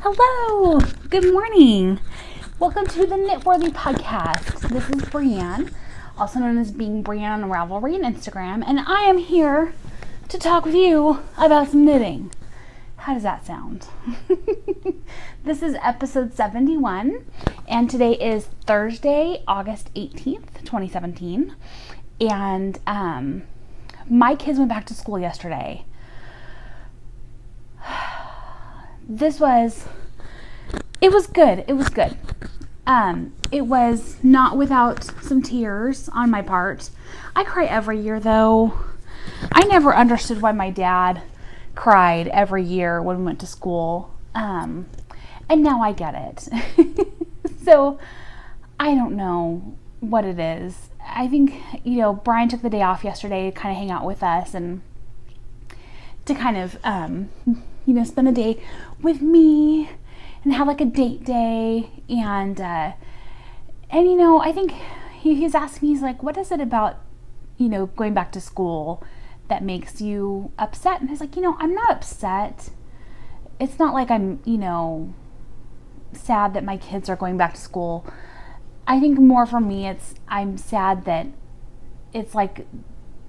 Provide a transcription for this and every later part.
Hello, good morning. Welcome to the Knitworthy podcast. This is Brianne, also known as being Brianne on Ravelry and Instagram, and I am here to talk with you about some knitting. How does that sound? This is episode 71, and today is Thursday, August 18th, 2017, and my kids went back to school yesterday. It was good. It was not without some tears on my part. I cry every year though. I never understood why my dad cried every year when we went to school. And now I get it. So I don't know what it is. I think, Brian took the day off yesterday to kind of hang out with us and to kind of, spend a day with me and have like a date day. And I think he's asking me, he's like, what is it about, going back to school that makes you upset? And I was like, I'm not upset. It's not like I'm, sad that my kids are going back to school. I think more for me, I'm sad that it's like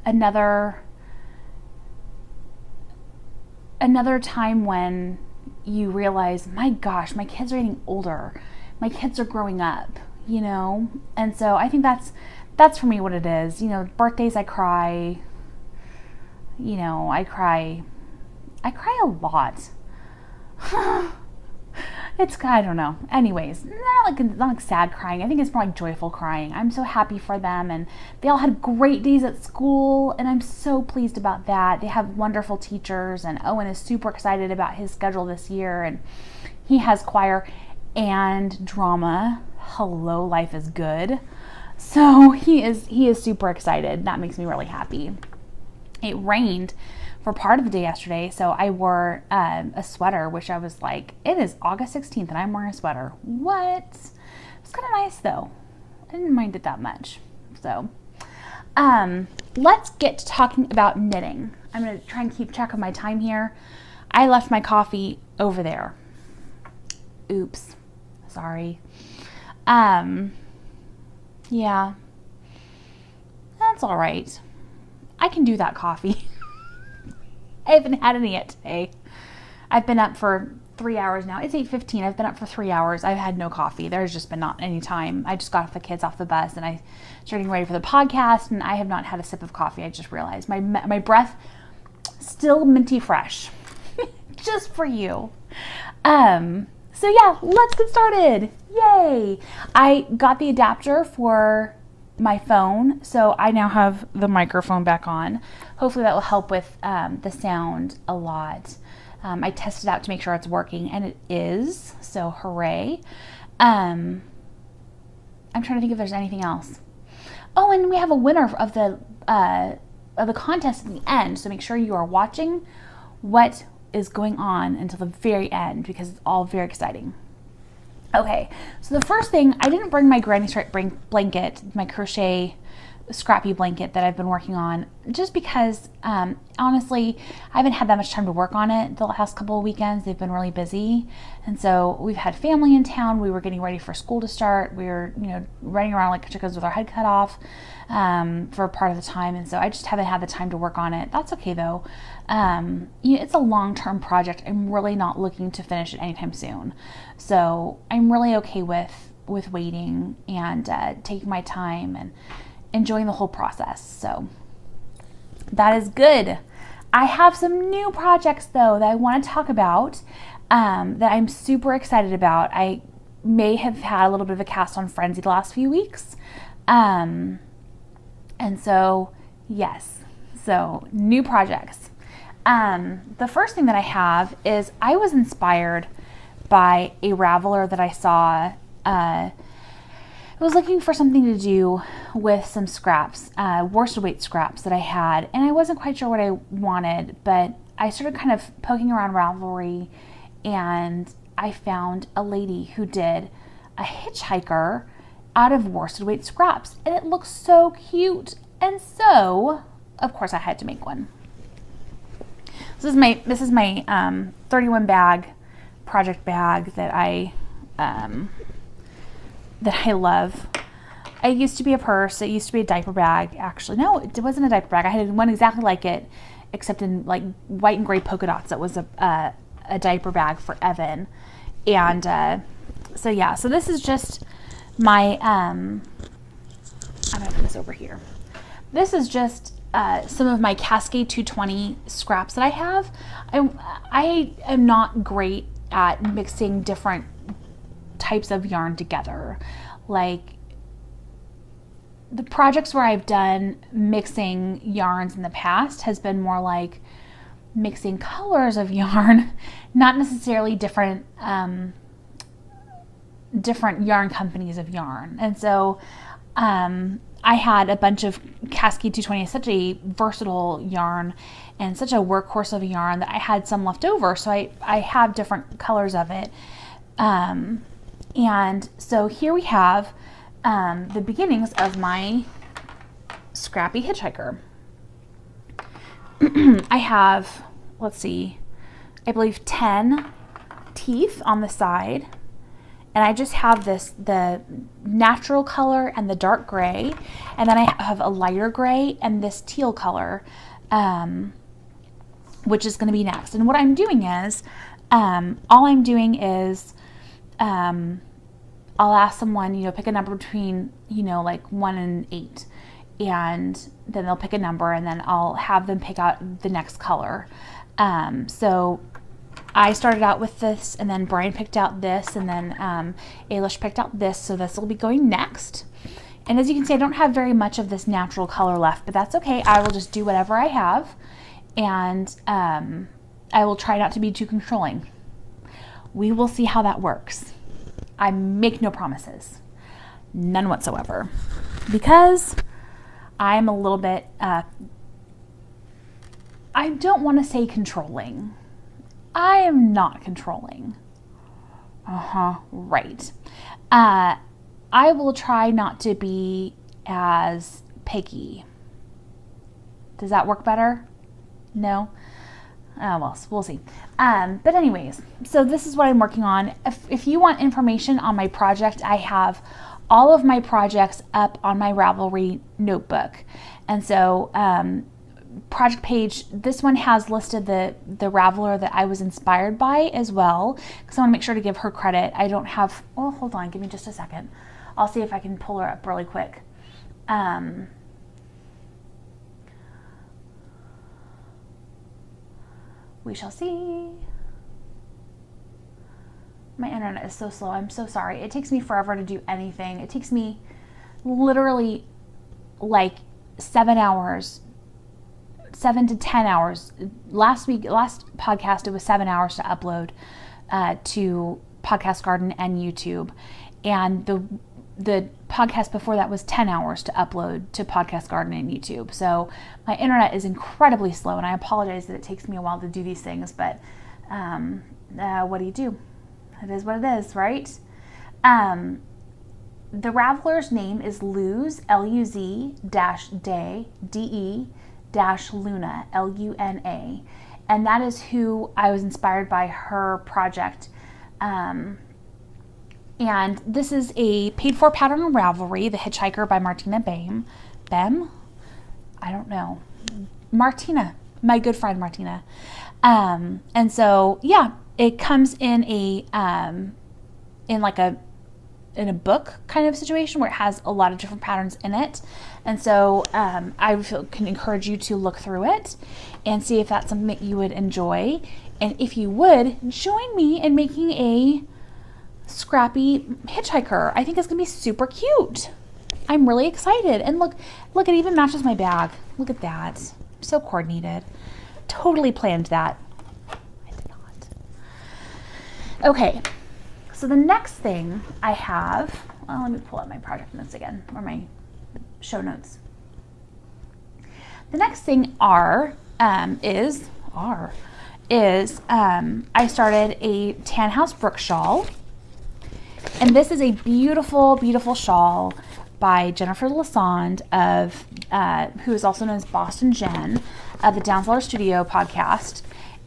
another time when you realize, my gosh, my kids are getting older. My kids are growing up, And so I think that's for me what it is. Birthdays I cry. I cry a lot. I don't know. Anyways, not like sad crying. I think it's more like joyful crying. I'm so happy for them, and they all had great days at school, and I'm so pleased about that. They have wonderful teachers, and Owen is super excited about his schedule this year, and he has choir and drama. Hello, life is good. So he is super excited. That makes me really happy. It rained for part of the day yesterday, so I wore a sweater, which I was like, it is August 16th and I'm wearing a sweater. What? It's kind of nice though. I didn't mind it that much. So let's get to talking about knitting. I'm going to try and keep track of my time here. I left my coffee over there. Oops. Sorry. Yeah. That's all right. I can do that coffee. I haven't had any yet today. I've been up for 3 hours now. It's 8:15. I've been up for 3 hours. I've had no coffee. There's just been not any time. I just got the kids off the bus and I started getting ready for the podcast, and I have not had a sip of coffee. I just realized my breath still minty fresh. Just for you. So yeah, let's get started. Yay! I got the adapter for my phone, so I now have the microphone back on. Hopefully that will help with the sound a lot. I tested out to make sure it's working, and it is, so hooray. I'm trying to think if there's anything else. Oh, and we have a winner of the contest at the end, so make sure you are watching what is going on until the very end, because it's all very exciting. Okay, so the first thing, I didn't bring my granny stripe blanket, my crochet scrappy blanket that I've been working on, just because, honestly, I haven't had that much time to work on it the last couple of weekends. They've been really busy, and so we've had family in town. We were getting ready for school to start. We were, running around like chickens with our head cut off for part of the time, and so I just haven't had the time to work on it. That's okay, though. It's a long-term project. I'm really not looking to finish it anytime soon, so I'm really okay with waiting and taking my time and enjoying the whole process. So that is good. I have some new projects though that I want to talk about that I'm super excited about. I may have had a little bit of a cast on frenzy the last few weeks. And so yes, so new projects. The first thing that I have is I was inspired by a Raveler that I saw. I was looking for something to do with some scraps, worsted weight scraps that I had, and I wasn't quite sure what I wanted, but I started kind of poking around Ravelry, and I found a lady who did a hitchhiker out of worsted weight scraps, and it looks so cute, and so of course I had to make one. This is my 31 bag project bag that I love. It used to be a purse. It used to be a diaper bag. Actually, no, it wasn't a diaper bag. I had one exactly like it, except in like white and gray polka dots. That was a diaper bag for Evan. And so this is just my, I'm going to put this over here. This is just some of my Cascade 220 scraps that I have. I am not great at mixing different types of yarn together. Like, the projects where I've done mixing yarns in the past has been more like mixing colors of yarn, not necessarily different yarn companies of yarn. And so I had a bunch of Cascade 220. It's such a versatile yarn and such a workhorse of a yarn that I had some left over. So I have different colors of it. And so here we have the beginnings of my scrappy hitchhiker. I have, let's see, I believe 10 teeth on the side. And I just have the natural color and the dark gray. And then I have a lighter gray and this teal color, which is going to be next. And what I'm doing is, I'll ask someone, pick a number between, like 1 and 8. And then they'll pick a number and then I'll have them pick out the next color. So I started out with this, and then Brian picked out this, and then Ailish picked out this, so this will be going next. And as you can see, I don't have very much of this natural color left, but that's okay. I will just do whatever I have, and I will try not to be too controlling. We will see how that works. I make no promises. None whatsoever. Because I'm a little bit, I don't want to say controlling. I am not controlling. Right. I will try not to be as picky. Does that work better? No? Oh, well, we'll see. But anyways, so this is what I'm working on. If you want information on my project, I have all of my projects up on my Ravelry notebook. And so, project page, this one has listed the Raveler that I was inspired by as well, because I want to make sure to give her credit. I don't have, oh, hold on, give me just a second. I'll see if I can pull her up really quick. We shall see. My internet is so slow. I'm so sorry. It takes me forever to do anything. It takes me literally like 7 to 10 hours. Last podcast, it was 7 hours to upload to Podcast Garden and YouTube. And the podcast before that was 10 hours to upload to Podcast Garden and YouTube. So my internet is incredibly slow, and I apologize that it takes me a while to do these things, but what do you do? It is what it is, right? The Raveler's name is Luz, Luz-Day, D-E-Luna, Luna, and that is who I was inspired by her project. And this is a paid-for pattern on Ravelry, The Hitchhiker by Martina Bem? I don't know. Martina, my good friend Martina. And so, yeah, it comes in a book kind of situation where it has a lot of different patterns in it. And so I can encourage you to look through it and see if that's something that you would enjoy. And if you would, join me in making a scrappy hitchhiker. I think it's going to be super cute. I'm really excited. And look, it even matches my bag. Look at that. So coordinated. Totally planned that. I did not. Okay. So the next thing I have, well, let me pull up my project notes again, or my show notes. The next thing is I started a Tan House Brook shawl. And this is a beautiful, beautiful shawl by Jennifer Lassonde who is also known as Boston Jen of the Downseller Studio podcast.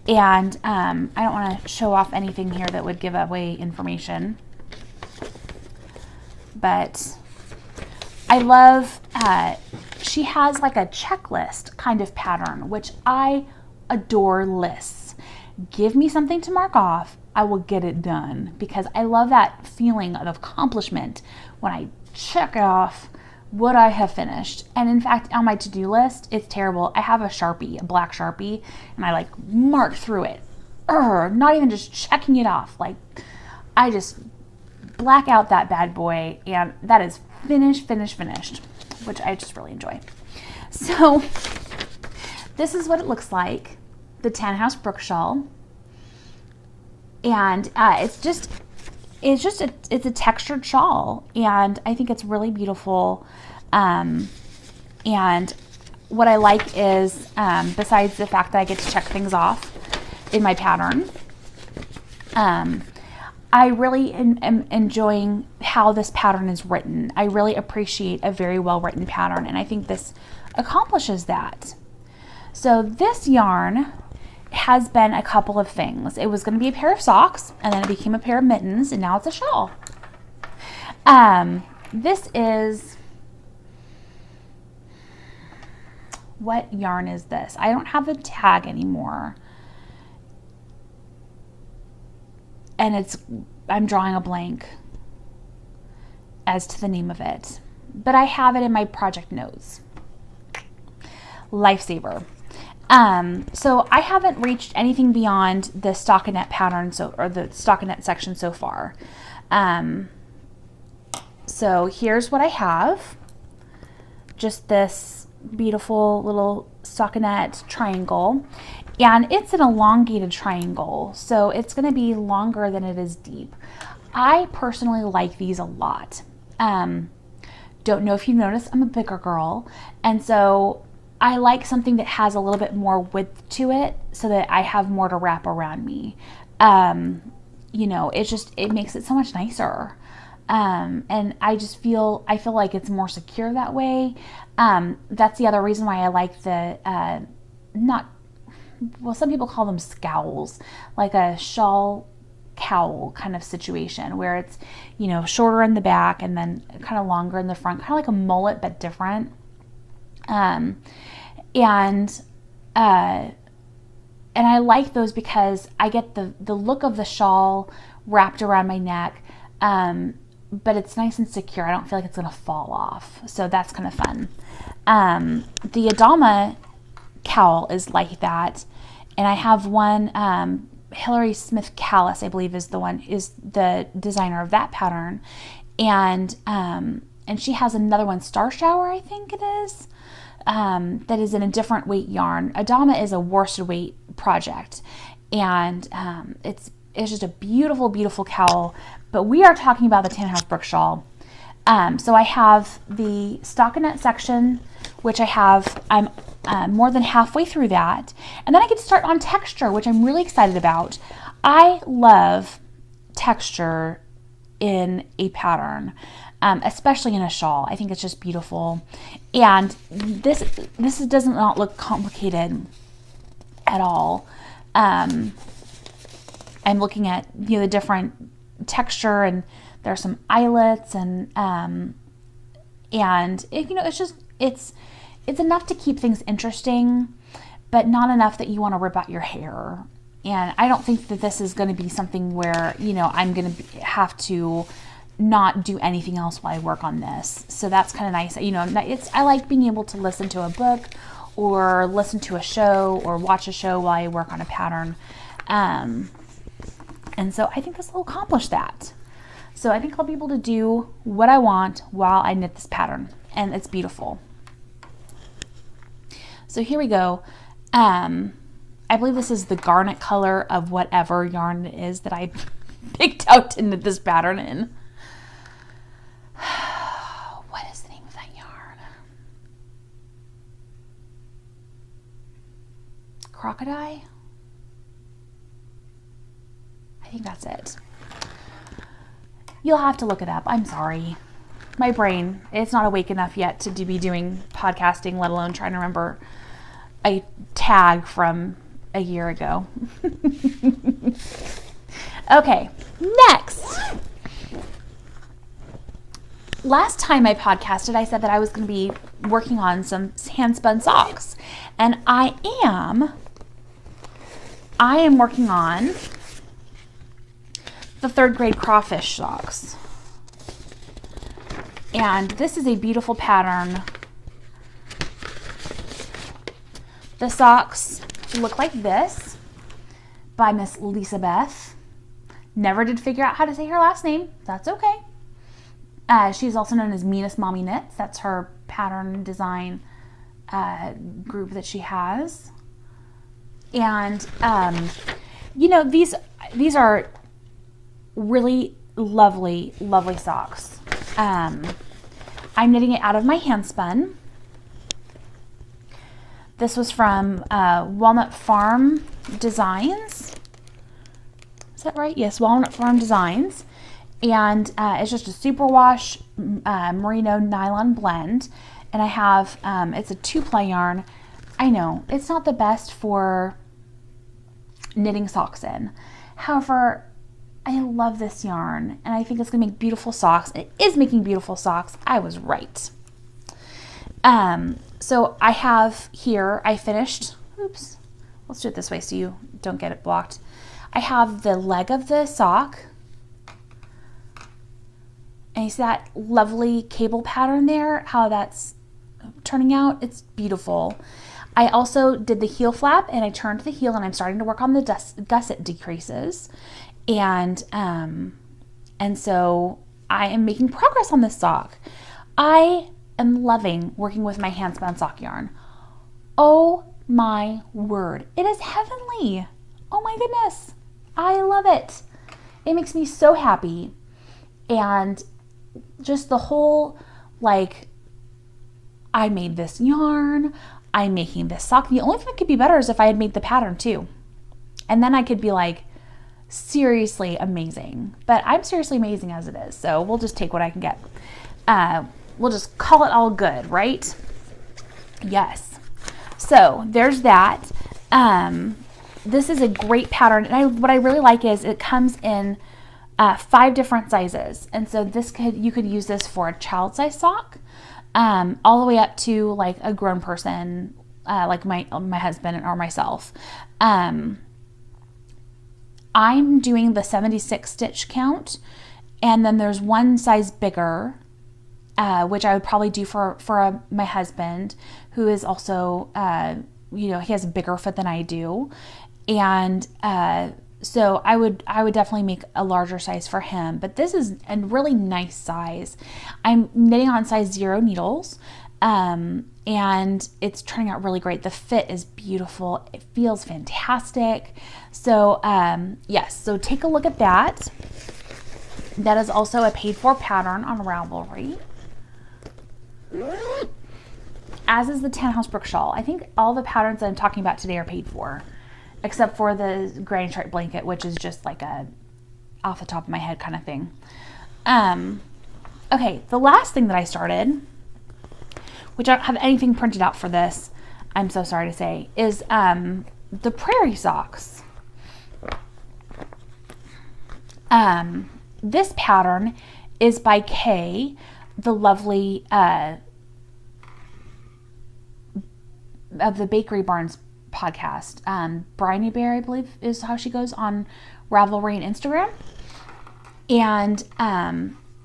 And I don't want to show off anything here that would give away information. But I love, she has like a checklist kind of pattern, which I adore lists. Give me something to mark off, I will get it done, because I love that feeling of accomplishment when I check it off what I have finished. And in fact, on my to-do list, it's terrible. I have a Sharpie, a black Sharpie, and I like mark through it. Not even just checking it off. Like, I just black out that bad boy, and that is finished, which I just really enjoy. So this is what it looks like, the Townhouse Brook shawl. And it's a textured shawl, and I think it's really beautiful. And what I like is, besides the fact that I get to check things off in my pattern, I really am enjoying how this pattern is written. I really appreciate a very well written pattern, and I think this accomplishes that. So this yarn has been a couple of things. It was going to be a pair of socks, and then it became a pair of mittens, and now it's a shawl. This is, what yarn is this? I don't have the tag anymore. And I'm drawing a blank as to the name of it, but I have it in my project notes. Lifesaver. So I haven't reached anything beyond the stockinette pattern, or the stockinette section so far. So here's what I have. Just this beautiful little stockinette triangle, and it's an elongated triangle, so it's going to be longer than it is deep. I personally like these a lot. Don't know if you've noticed, I'm a bigger girl, and so I like something that has a little bit more width to it so that I have more to wrap around me. You know, it makes it so much nicer. And I feel like it's more secure that way. That's the other reason why I like the, some people call them scowls, like a shawl cowl kind of situation where it's, you know, shorter in the back and then kind of longer in the front, kind of like a mullet, but different. And I like those because I get the look of the shawl wrapped around my neck, but it's nice and secure. I don't feel like it's going to fall off. So that's kind of fun. The Adama cowl is like that. And I have one, Hilary Smith Callis, I believe is the designer of that pattern. And she has another one, Star Shower, I think it is. That is in a different weight yarn. Adama is a worsted weight project, and it's just a beautiful, beautiful cowl. But we are talking about the Townhouse Brook shawl. So I have the stockinette section, which I'm more than halfway through that, and then I get to start on texture, which I'm really excited about. I love texture in a pattern. Especially in a shawl. I think it's just beautiful. And this does not look complicated at all. I'm looking at, you know, the different texture, and there are some eyelets, and you know, it's enough to keep things interesting, but not enough that you want to rip out your hair. And I don't think that this is going to be something where, you know, I'm going to have to not do anything else while I work on this. So that's kind of nice. You know, I like being able to listen to a book or listen to a show or watch a show while I work on a pattern. And so I think this will accomplish that. So I think I'll be able to do what I want while I knit this pattern, and it's beautiful. So here we go. I believe this is the garnet color of whatever yarn it is that I picked out to knit this pattern in. What is the name of that yarn? Crocodile? I think that's it. You'll have to look it up. I'm sorry. My brain, it's not awake enough yet to be doing podcasting, let alone trying to remember a tag from a year ago. Okay, next. Last time I podcasted, I said that I was going to be working on some hand-spun socks. And I am working on the 3rd grade crawfish socks. And this is a beautiful pattern. The socks look like this by Miss Lisa Beth. Never did figure out how to say her last name. That's okay. She's also known as Meanest Mommy Knits. That's her pattern design group that she has. And, you know, these are really lovely, lovely socks. I'm knitting it out of my hand spun. This was from Walnut Farm Designs. Is that right? Yes, Walnut Farm Designs. And it's just a superwash merino nylon blend. And I have, it's a 2-ply yarn. I know, it's not the best for knitting socks in. However, I love this yarn, and I think it's going to make beautiful socks. It is making beautiful socks. I was right. So I have here, I finished, oops, let's do it this way so you don't get it blocked. I have the leg of the sock. And you see that lovely cable pattern there, how that's turning out? It's beautiful. I also did the heel flap, and I turned the heel, and I'm starting to work on the gusset decreases. And so I am making progress on this sock. I am loving working with my hand spun sock yarn. Oh my word. It is heavenly. Oh my goodness. I love it. It makes me so happy. And just the whole, like, I made this yarn, I'm making this sock. The only thing that could be better is if I had made the pattern too. And then I could be like, seriously amazing. But I'm seriously amazing as it is. So we'll just take what I can get. We'll just call it all good, right? Yes. So there's that. This is a great pattern. And what I really like is it comes in 5 different sizes. And so you could use this for a child size sock, all the way up to like a grown person, like my husband or myself. I'm doing the 76 stitch count, and then there's one size bigger, which I would probably do for my husband, who is also, he has a bigger foot than I do. And so I would definitely make a larger size for him, but this is a really nice size. I'm knitting on size 0 needles, and it's turning out really great. The fit is beautiful. It feels fantastic. So yes, so take a look at that. That is also a paid for pattern on Ravelry, as is the Tan House Brook shawl. I think all the patterns that I'm talking about today are paid for, except for the granny stripe blanket, which is just like a off the top of my head kind of thing. Okay, the last thing that I started, which I don't have anything printed out for this, I'm so sorry to say, is the Prairie Socks. This pattern is by Kay, the lovely of the Bakery Barns podcast. Brianne Bear, I believe, is how she goes on Ravelry and Instagram. And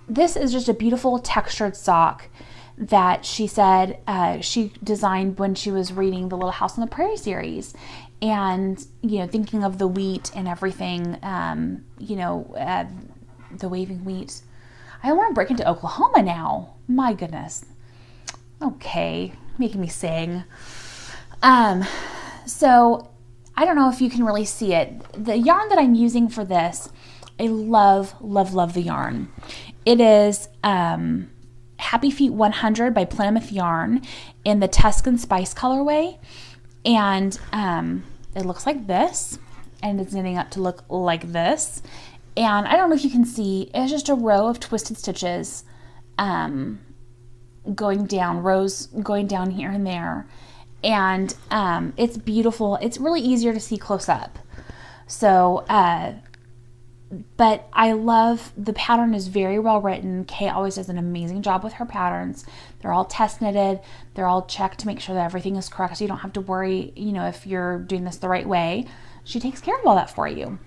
this is just a beautiful textured sock that she said she designed when she was reading the Little House on the Prairie series, and thinking of the wheat and everything, the waving wheat. I want to break into Oklahoma now. My goodness. Okay, making me sing. So I don't know if you can really see it. The yarn that I'm using for this, I love, love, love the yarn. It is Happy Feet 100 by Plymouth Yarn in the Tuscan Spice colorway. And it looks like this, and it's knitting up to look like this. And I don't know if you can see, it's just a row of twisted stitches going down, rows going down here and there. And it's beautiful. It's really easier to see close up. So, but I love, the pattern is very well written. Kay always does an amazing job with her patterns. They're all test knitted. They're all checked to make sure that everything is correct. So you don't have to worry, if you're doing this the right way. She takes care of all that for you.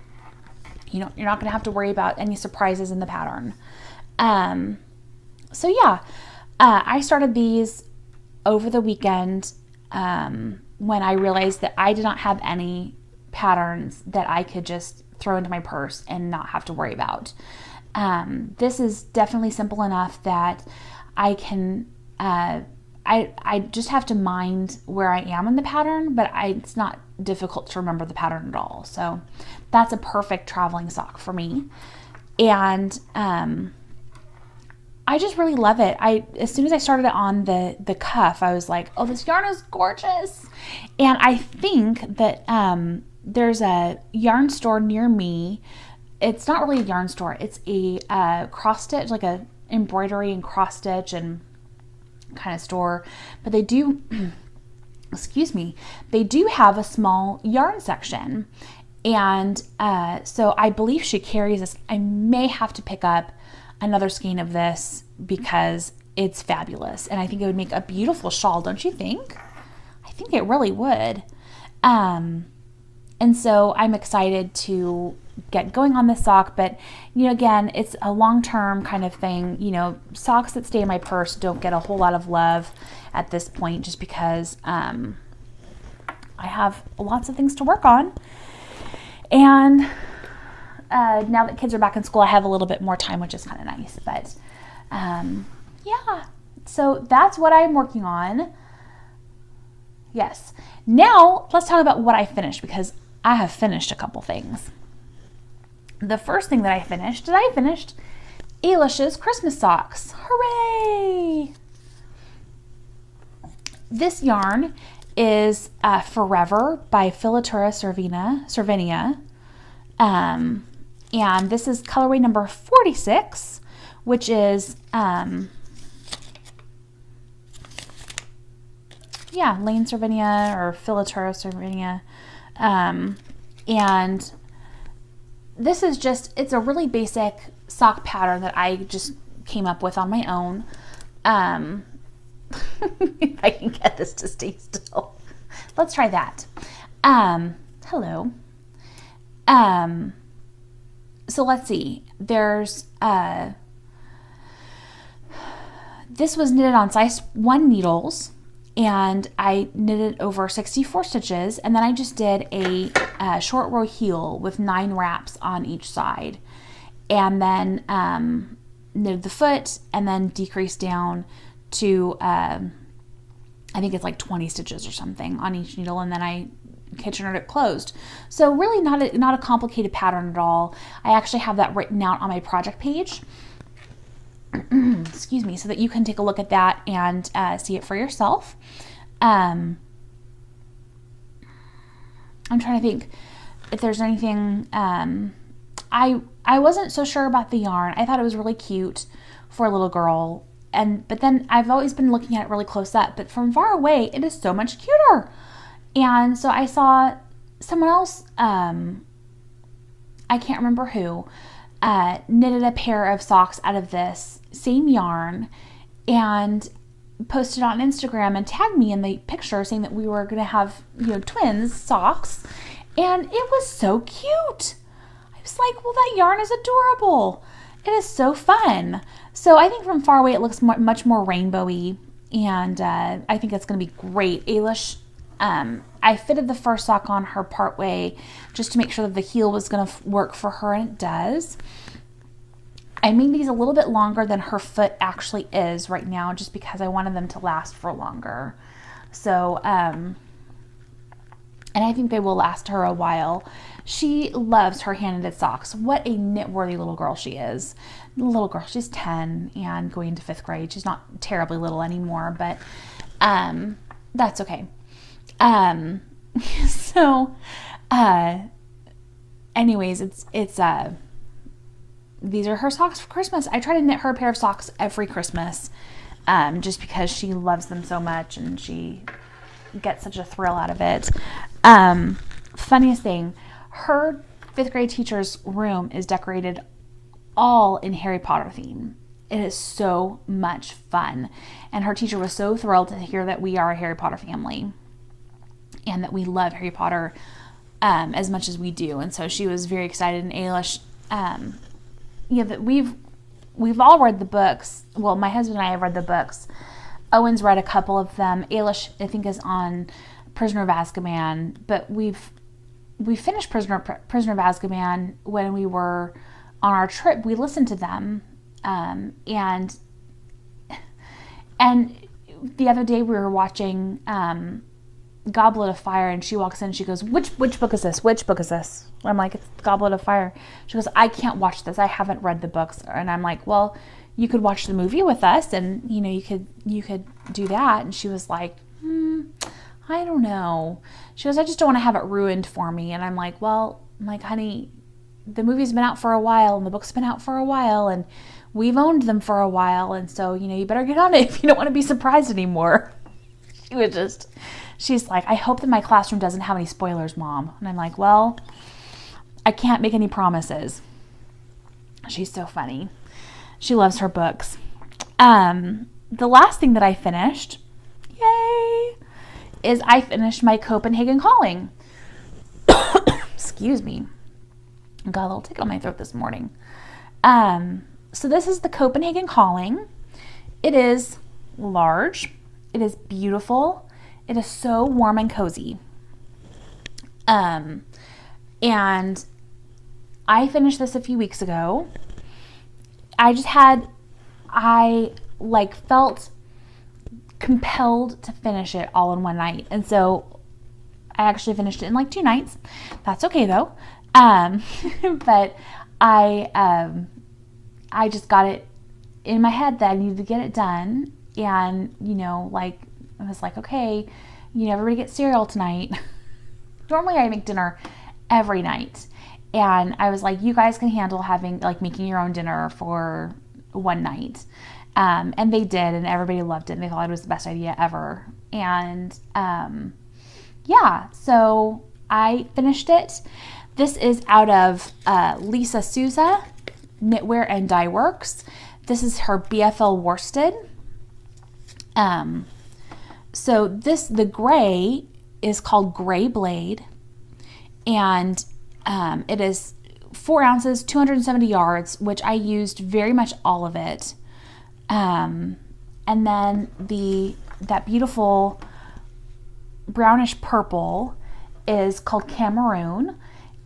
You're not going to have to worry about any surprises in the pattern. So yeah, I started these over the weekend when I realized that I did not have any patterns that I could just throw into my purse and not have to worry about. This is definitely simple enough that I can, I just have to mind where I am in the pattern, but it's not difficult to remember the pattern at all. So that's a perfect traveling sock for me. And I just really love it. As soon as I started it on the cuff, I was like, oh, this yarn is gorgeous. And I think that there's a yarn store near me. It's not really a yarn store. It's a cross stitch, like a embroidery and cross stitch and kind of store. But they do, excuse me, they do have a small yarn section. And so I believe she carries this. I may have to pick up another skein of this because it's fabulous. And I think it would make a beautiful shawl, don't you think? I think it really would. And so I'm excited to get going on this sock, but again, it's a long-term kind of thing. Socks that stay in my purse don't get a whole lot of love at this point just because I have lots of things to work on. And now that kids are back in school, I have a little bit more time, which is kind of nice. But yeah, so that's what I'm working on. Yes. Now let's talk about what I finished, because I have finished a couple things. The first thing that I finished Eilish's Christmas socks. Hooray! This yarn is Forever by Filatura Cervinia. And this is colorway number 46, which is, Lane Cervinia or Filatura Cervinia. And this is it's a really basic sock pattern that I just came up with on my own. If I can get this to stay still. Let's try that. Hello. So let's see. There's, this was knitted on size 1 needles, and I knitted over 64 stitches, and then I just did a short row heel with 9 wraps on each side, and then knitted the foot, and then decreased down to, I think it's like 20 stitches or something on each needle, and then I kitchenered it closed. So really not a complicated pattern at all. I actually have that written out on my project page. Excuse me, so that you can take a look at that and see it for yourself. I'm trying to think if there's anything. I wasn't so sure about the yarn. I thought it was really cute for a little girl, but then I've always been looking at it really close up. But from far away, it is so much cuter. And so I saw someone else, I can't remember who, knitted a pair of socks out of this same yarn and posted on Instagram and tagged me in the picture saying that we were going to have, twins socks. And it was so cute. I was like, well, that yarn is adorable. It is so fun. So I think from far away it looks much more rainbowy, and I think it's going to be great. Eilish, I fitted the first sock on her part way just to make sure that the heel was going to work for her, and it does. I made these a little bit longer than her foot actually is right now, just because I wanted them to last for longer. So, and I think they will last her a while. She loves her hand-knitted socks. What a knit-worthy little girl she is. Little girl, she's 10 and going into 5th grade. She's not terribly little anymore, but that's okay. Anyways, it's these are her socks for Christmas. I try to knit her a pair of socks every Christmas, just because she loves them so much, and she, get such a thrill out of it. Funniest thing, her 5th grade teacher's room is decorated all in Harry Potter theme. It is so much fun. And her teacher was so thrilled to hear that we are a Harry Potter family and that we love Harry Potter as much as we do. And so she was very excited. And Ailish, that we've all read the books. Well, my husband and I have read the books. Owen's read a couple of them. Ailish, I think, is on Prisoner of Azkaban. But we finished Prisoner of Azkaban when we were on our trip. We listened to them. And the other day we were watching Goblet of Fire, and she walks in and she goes, which book is this? Which book is this? I'm like, it's Goblet of Fire. She goes, I can't watch this. I haven't read the books. And I'm like, well, you could watch the movie with us, and you could do that. And she was like, I don't know. She goes, I just don't want to have it ruined for me. And I'm like, honey, the movie's been out for a while and the book's been out for a while and we've owned them for a while. And so, you better get on it if you don't want to be surprised anymore. She's like, I hope that my classroom doesn't have any spoilers, Mom. And I'm like, well, I can't make any promises. She's so funny. She loves her books. The last thing that I finished, yay, is I finished my Copenhagen Calling. Excuse me. I got a little tickle in my throat this morning. So this is the Copenhagen Calling. It is large. It is beautiful. It is so warm and cozy. And I finished this a few weeks ago. I felt compelled to finish it all in one night. And so I actually finished it in like 2 nights. That's okay though. But I just got it in my head that I needed to get it done. And, I was like, okay, everybody get cereal tonight. Normally I make dinner every night. And I was like, you guys can handle making your own dinner for one night. And they did, and everybody loved it. And they thought it was the best idea ever. And, so I finished it. This is out of Lisa Souza, Knitwear and Dye Works. This is her BFL worsted. So the gray is called Gray Blade, and it is 4 ounces, 270 yards, which I used very much all of it. And then that beautiful brownish purple is called Cameroon,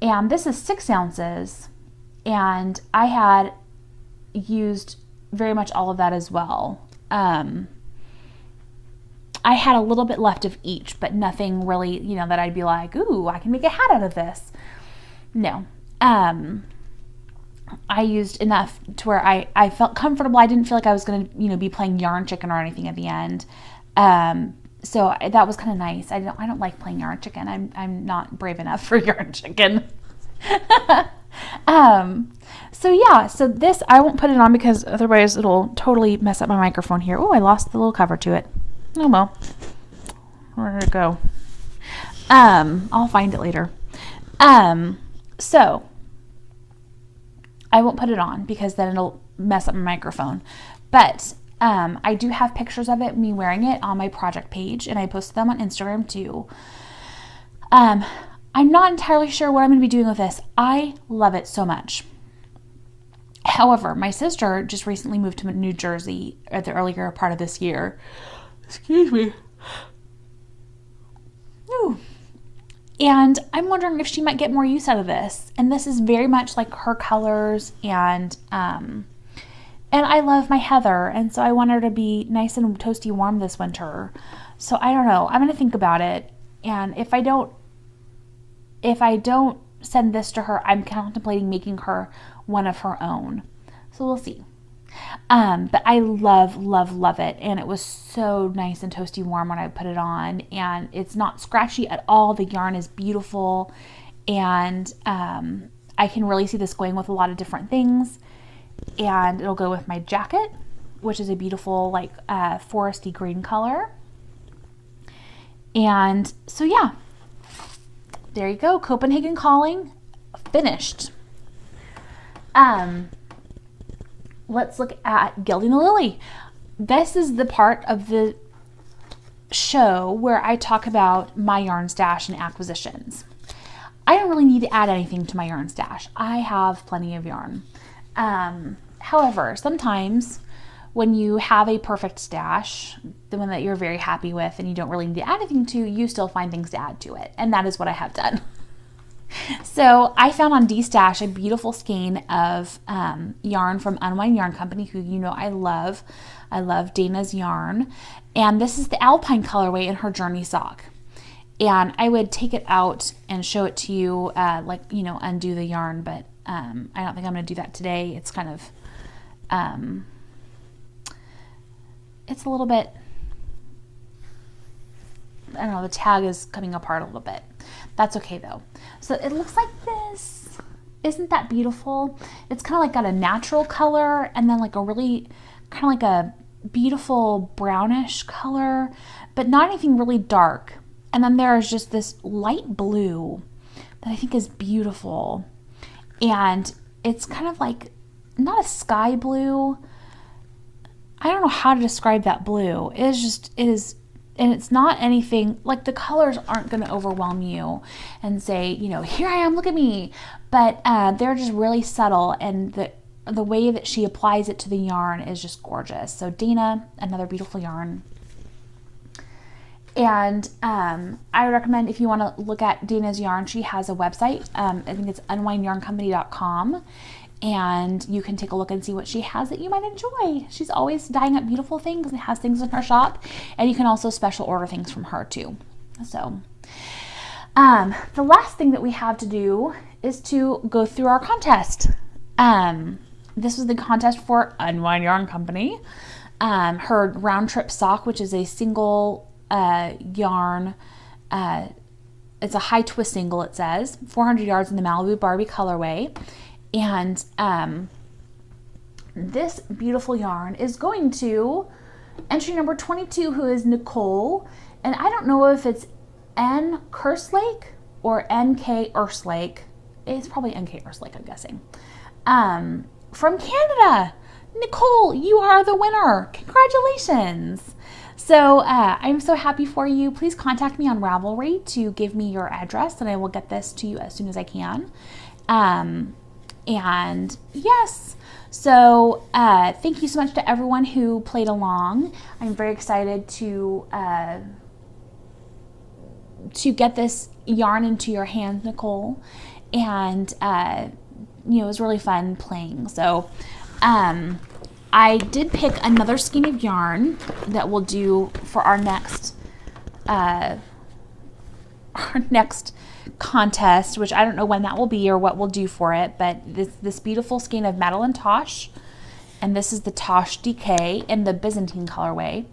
and this is 6 ounces, and I had used very much all of that as well. I had a little bit left of each, but nothing really, that I'd be like, ooh, I can make a hat out of this. No. I used enough to where I felt comfortable. I didn't feel like I was going to, be playing yarn chicken or anything at the end. So that was kind of nice. I don't like playing yarn chicken. I'm not brave enough for yarn chicken. So this, I won't put it on because otherwise it'll totally mess up my microphone here. Oh, I lost the little cover to it. Oh well, where did it go? I'll find it later. So I won't put it on because then it'll mess up my microphone. But I do have pictures of it, me wearing it, on my project page, and I posted them on Instagram too. I'm not entirely sure what I'm going to be doing with this. I love it so much. However, my sister just recently moved to New Jersey at the earlier part of this year. Excuse me. Ooh. And I'm wondering if she might get more use out of this. And this is very much like her colors, and I love my heather, and so I want her to be nice and toasty warm this winter. So I don't know. I'm going to think about it. And if I don't send this to her, I'm contemplating making her one of her own. So we'll see. But I love it. And it was so nice and toasty warm when I put it on, and it's not scratchy at all. The yarn is beautiful, and I can really see this going with a lot of different things. And it'll go with my jacket, which is a beautiful foresty green color. And so yeah, there you go. Copenhagen Calling, finished. Let's look at Gilding the Lily. This is the part of the show where I talk about my yarn stash and acquisitions. I don't really need to add anything to my yarn stash. I have plenty of yarn. However, sometimes when you have a perfect stash, the one that you're very happy with and you don't really need to add anything to, you still find things to add to it. And that is what I have done. So I found on D-Stash a beautiful skein of yarn from Unwind Yarn Company, who you know I love. I love Dana's yarn. And this is the Alpine colorway in her Journey sock. And I would take it out and show it to you, undo the yarn, but I don't think I'm going to do that today. It's kind of, it's a little bit, I don't know, the tag is coming apart a little bit. That's okay though. So it looks like this. Isn't that beautiful? It's kind of like got a natural color and then like a really, kind of like a beautiful brownish color, but not anything really dark. And then there is just this light blue that I think is beautiful. And it's kind of like, not a sky blue. I don't know how to describe that blue. It is, and it's not anything, like the colors aren't going to overwhelm you and say, you know, here I am, look at me. But they're just really subtle, and the way that she applies it to the yarn is just gorgeous. So Dana, another beautiful yarn. And I would recommend, if you want to look at Dana's yarn, she has a website. I think it's unwindyarncompany.com. And you can take a look and see what she has that you might enjoy. She's always dyeing up beautiful things and has things in her shop. And you can also special order things from her too. So the last thing that we have to do is to go through our contest. This was the contest for Unwind Yarn Company. Her round trip sock, which is a single yarn. It's a high twist single, it says. 400 yards in the Malibu Barbie colorway. And this beautiful yarn is going to entry number 22, who is Nicole. And I don't know if it's N. Kerslake or NK Erslake. It's probably NK Erslake, I'm guessing. From Canada. Nicole, you are the winner. Congratulations. So I'm so happy for you. Please contact me on Ravelry to give me your address, and I will get this to you as soon as I can. And yes, so thank you so much to everyone who played along. I'm very excited to get this yarn into your hands, Nicole. And it was really fun playing. So I did pick another skein of yarn that we'll do for our next contest, which I don't know when that will be or what we'll do for it, but this beautiful skein of Madeline Tosh, and this is the Tosh DK in the Byzantine colorway.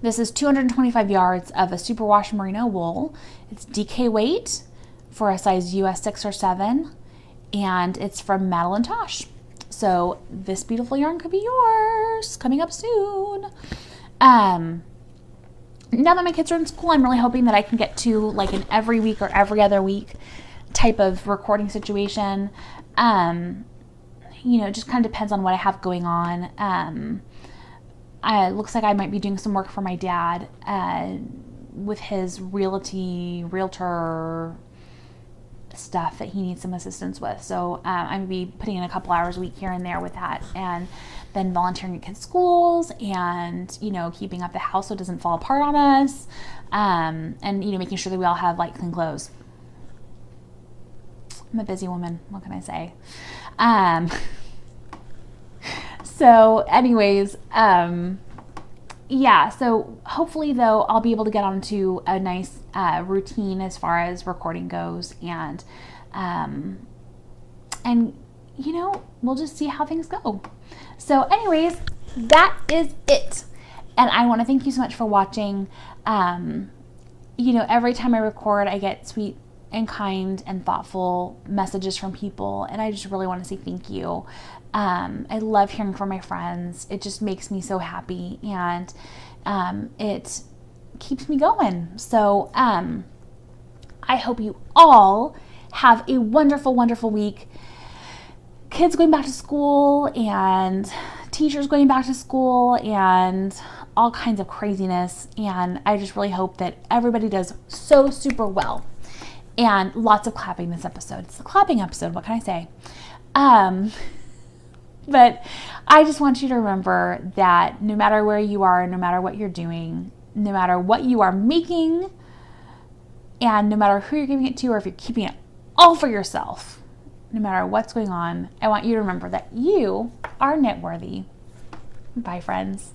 This is 225 yards of a superwash merino wool. It's DK weight for a size US 6 or 7, and it's from Madeline Tosh. So this beautiful yarn could be yours coming up soon. Now that my kids are in school, I'm really hoping that I can get to like an every week or every other week type of recording situation. It just kind of depends on what I have going on. It looks like I might be doing some work for my dad with his realtor stuff that he needs some assistance with. So I'm going to be putting in a couple hours a week here and there with that, and then volunteering at kids' schools, and keeping up the house so it doesn't fall apart on us, and making sure that we all have like clean clothes. I'm a busy woman, what can I say? So anyways, yeah, so hopefully though I'll be able to get onto a nice routine as far as recording goes, and we'll just see how things go. So anyways, that is it. And I want to thank you so much for watching. Every time I record, I get sweet and kind and thoughtful messages from people, and I just really want to say thank you. I love hearing from my friends. It just makes me so happy, and it keeps me going. So I hope you all have a wonderful, wonderful week. Kids going back to school and teachers going back to school and all kinds of craziness. And I just really hope that everybody does so super well. And lots of clapping this episode. It's a clapping episode. What can I say? But I just want you to remember that no matter where you are, no matter what you're doing, no matter what you are making, and no matter who you're giving it to, or if you're keeping it all for yourself, no matter what's going on, I want you to remember that you are knitworthy. Bye, friends.